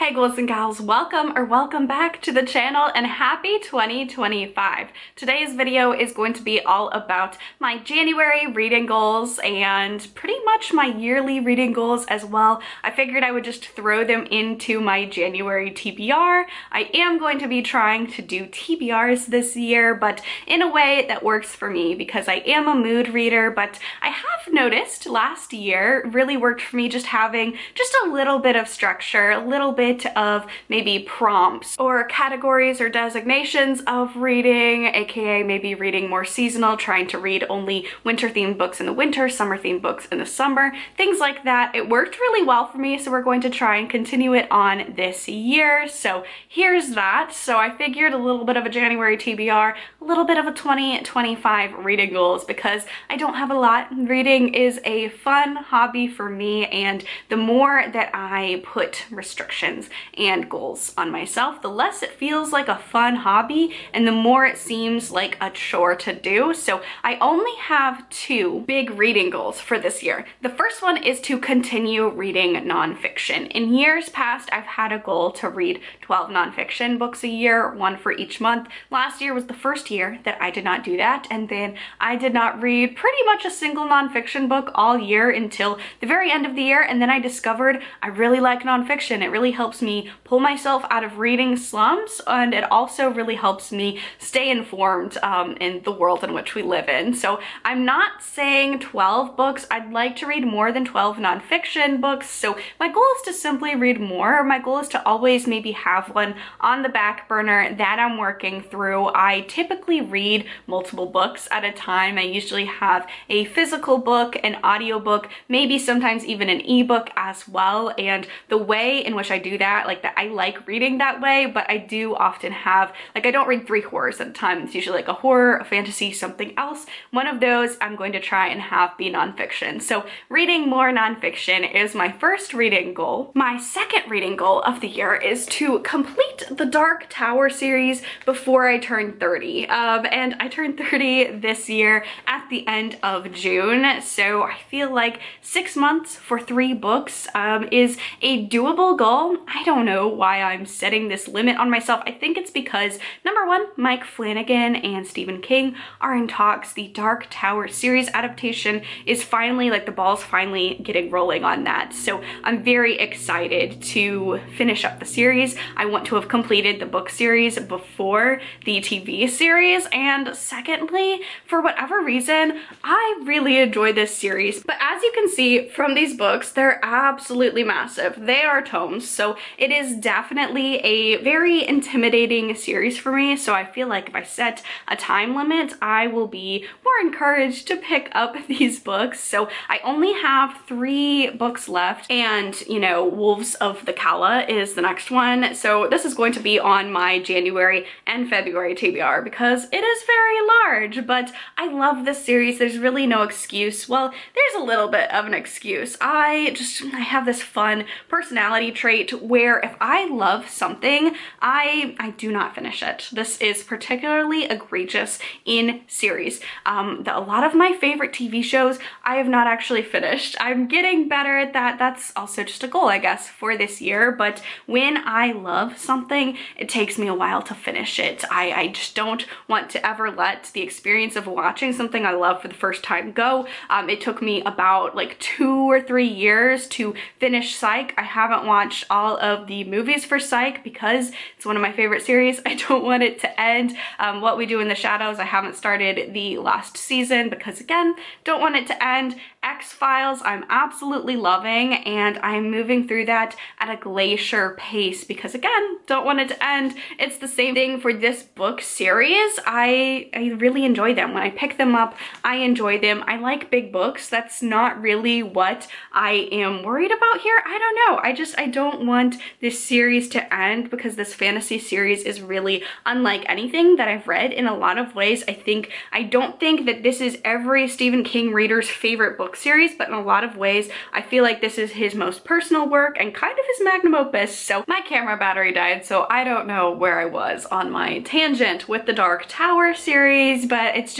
Hey ghouls and gals, welcome back to the channel and happy 2025. Today's video is going to be all about my January reading goals and pretty much my yearly reading goals as well. I figured I would just throw them into my January TBR. I am going to be trying to do TBRs this year, but in a way that works for me because I am a mood reader, but I have noticed last year really worked for me just having just a little bit of structure, a little bit of maybe prompts or categories or designations of reading, aka maybe reading more seasonal, trying to read only winter themed books in the winter, summer themed books in the summer, things like that. It worked really well for me, so we're going to try and continue it on this year. So here's that. So I figured a little bit of a January TBR, a little bit of a 2025 reading goals because I don't have a lot. Reading is a fun hobby for me, and the more that I put restrictions and goals on myself, the less it feels like a fun hobby and the more it seems like a chore to do. So I only have two big reading goals for this year. The first one is to continue reading nonfiction. In years past, I've had a goal to read 12 nonfiction books a year, one for each month. Last year was the first year that I did not do that, and then I did not read pretty much a single nonfiction book all year until the very end of the year, and then I discovered I really like nonfiction. It really helps me pull myself out of reading slumps, and it also really helps me stay informed in the world in which we live in. So I'm not saying 12 books. I'd like to read more than 12 nonfiction books. So my goal is to simply read more. My goal is to always maybe have one on the back burner that I'm working through. I typically read multiple books at a time. I usually have a physical book, an audiobook, maybe sometimes even an ebook as well. And the way in which I do that, I like reading that way, but I do often have, I don't read 3 horrors at a time. It's usually like a horror, a fantasy, something else. One of those I'm going to try and have be nonfiction. So reading more nonfiction is my first reading goal. My second reading goal of the year is to complete the Dark Tower series before I turn 30. And I turned 30 this year at the end of June. So I feel like 6 months for 3 books is a doable goal. I don't know why I'm setting this limit on myself. I think it's because, number one, Mike Flanagan and Stephen King are in talks. The Dark Tower series adaptation is finally, the ball's finally getting rolling on that. So I'm very excited to finish up the series. I want to have completed the book series before the TV series. And secondly, for whatever reason, I really enjoy this series. But as you can see from these books, they're absolutely massive. They are tomes, so it is definitely a very intimidating series for me. So I feel like if I set a time limit, I will be more encouraged to pick up these books. So I only have 3 books left, and Wolves of the Calla is the next one. So this is going to be on my January and February TBR because it is very large, but I love this series. There's really no excuse. Well, there's a little bit of an excuse. I have this fun personality trait where if I love something, I do not finish it. This is particularly egregious in series. A lot of my favorite TV shows I have not actually finished. I'm getting better at that. That's also just a goal, I guess, for this year. But when I love something, it takes me a while to finish it. I just don't want to ever let the experience of watching something I love for the first time go. It took me about 2 or 3 years to finish Psych. I haven't watched all of the movies for Psych because it's one of my favorite series. I don't want it to end. What We Do in the Shadows, I haven't started the last season because, again, don't want it to end. X-Files, I'm absolutely loving, and I'm moving through that at a glacier pace because, again, don't want it to end. It's the same thing for this book series. I really enjoy them. When I pick them up, I enjoy them. I like big books. That's not really what I am worried about here. I don't know. I don't want this series to end because this fantasy series is really unlike anything that I've read in a lot of ways. I don't think that this is every Stephen King reader's favorite book book series, but in a lot of ways, I feel like this is his most personal work and kind of his magnum opus. So my camera battery died, so I don't know where I was on my tangent with the Dark Tower series, but it's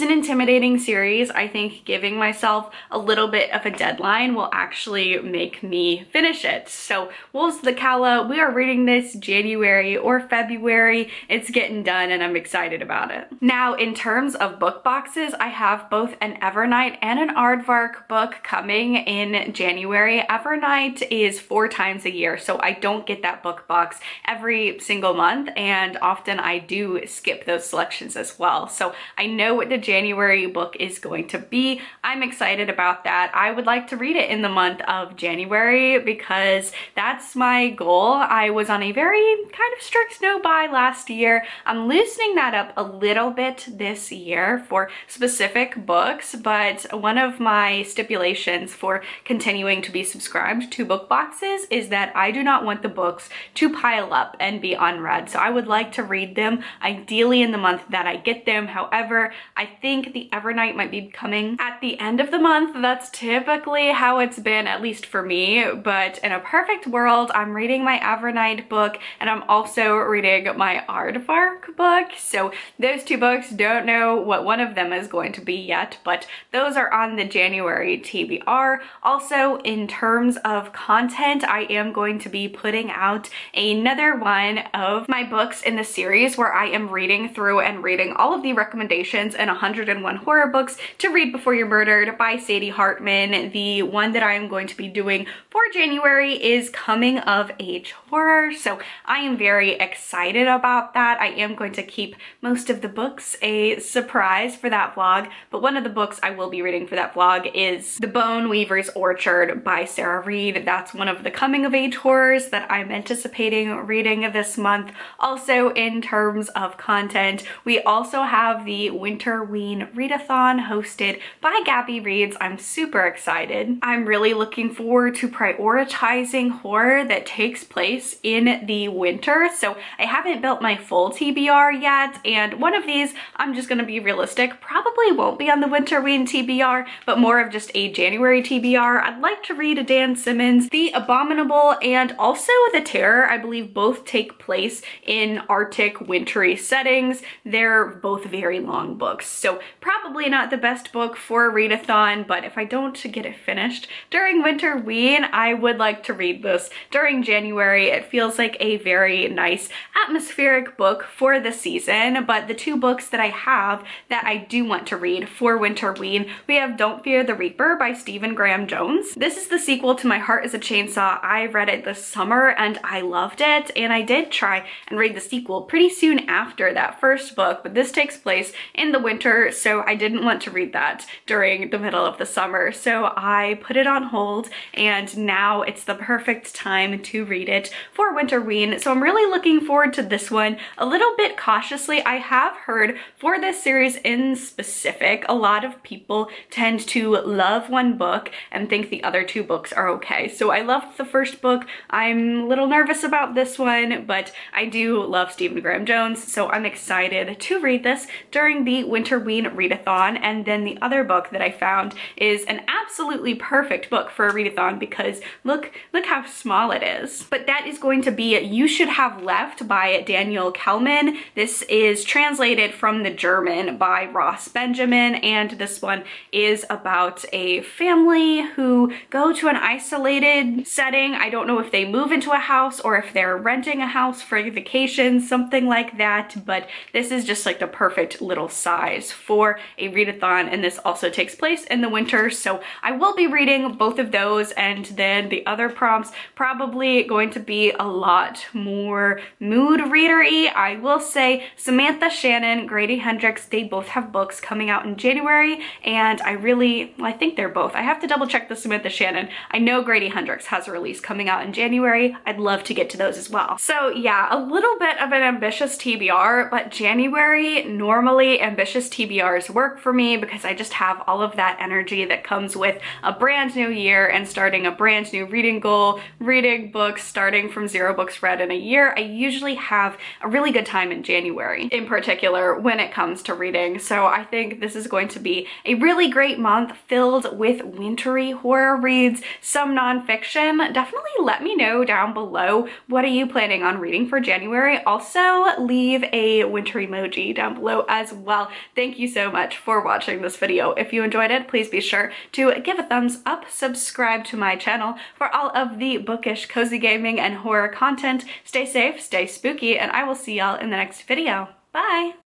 an intimidating series. I think giving myself a little bit of a deadline will actually make me finish it. So Wolves of the Calla, we are reading this January or February. It's getting done and I'm excited about it. Now, in terms of book boxes, I have both an Evernight and an Aardvark book coming in January. Evernight is 4 times a year, so I don't get that book box every single month, and often I do skip those selections as well. So I know what the January book is going to be. I'm excited about that. I would like to read it in the month of January because that's my goal. I was on a very kind of strict no buy last year. I'm loosening that up a little bit this year for specific books, but one of my stipulations for continuing to be subscribed to book boxes is that I do not want the books to pile up and be unread. So I would like to read them ideally in the month that I get them. However, I think the Evernight might be coming at the end of the month. That's typically how it's been, at least for me. But in a perfect world, I'm reading my Evernight book and I'm also reading my Aardvark book. So those two books, don't know what one of them is going to be yet, but those are on the January TBR. Also, in terms of content, I am going to be putting out another one of my books in the series where I am reading through and reading all of the recommendations in 101 horror books to read before you're murdered by Sadie Hartman. The one that I am going to be doing for January is coming of age horror, so I am very excited about that. I am going to keep most of the books a surprise for that vlog, but one of the books I will be reading for that vlog is The Bone Weaver's Orchard by Sarah Reed. That's one of the coming of age horrors that I'm anticipating reading this month. Also, in terms of content, we also have the Winterween Readathon hosted by Gabby Reads. I'm super excited. I'm really looking forward to prioritizing horror that takes place in the winter. So I haven't built my full TBR yet, and one of these, I'm just gonna be realistic, probably won't be on the Winterween TBR, but more of just a January TBR. I'd like to read a Dan Simmons. The Abominable and also The Terror, I believe both take place in Arctic wintry settings. They're both very long books, so probably not the best book for a readathon, but if I don't get it finished during Winterween, I would like to read this during January. It feels like a very nice atmospheric book for the season. But the two books that I have that I do want to read for Winterween, we have Don't Fear the Reaper by Stephen Graham Jones. This is the sequel to My Heart is a Chainsaw. I read it this summer and I loved it, and I did try and read the sequel pretty soon after that first book, but this takes place in the winter, so I didn't want to read that during the middle of the summer, so I put it on hold, and now it's the perfect time to read it for Winterween. So I'm really looking forward to this one a little bit cautiously. I have heard for this series in specific, a lot of people tend to love one book and think the other two books are okay. So I loved the first book. I'm a little nervous about this one, but I do love Stephen Graham Jones, so I'm excited to read this during the Winterween Readathon. And then the other book that I found is an absolutely perfect book for a readathon because look how small it is. But that is going to be You Should Have Left by Daniel Kellman. This is translated from the German by Ross Benjamin, and this one is about a family who go to an isolated setting. I don't know if they move into a house or if they're renting a house for a vacation, something like that, but this is just like the perfect little size for a readathon, and this also takes place in the winter, so I will be reading both of those. And then the other prompts probably going to be a lot more mood reader-y. I will say Samantha Shannon, Grady Hendrix, they both have books coming out in January, and I think they're both. I have to double check the Samantha Shannon. I know Grady Hendrix has a release coming out in January. I'd love to get to those as well. So yeah, a little bit of an ambitious TBR, but January, normally ambitious TBRs work for me because I just have all of that energy that comes with a brand new year and starting a brand new reading goal, reading books, starting from 0 books read in a year. I usually have a really good time in January, in particular when it comes to reading. So I think this is going to be a really great month. month filled with wintry horror reads, some nonfiction. Definitely let me know down below, what are you planning on reading for January? Also, leave a winter emoji down below as well. Thank you so much for watching this video. If you enjoyed it, please be sure to give a thumbs up, subscribe to my channel for all of the bookish, cozy gaming, and horror content. Stay safe, stay spooky, and I will see y'all in the next video. Bye!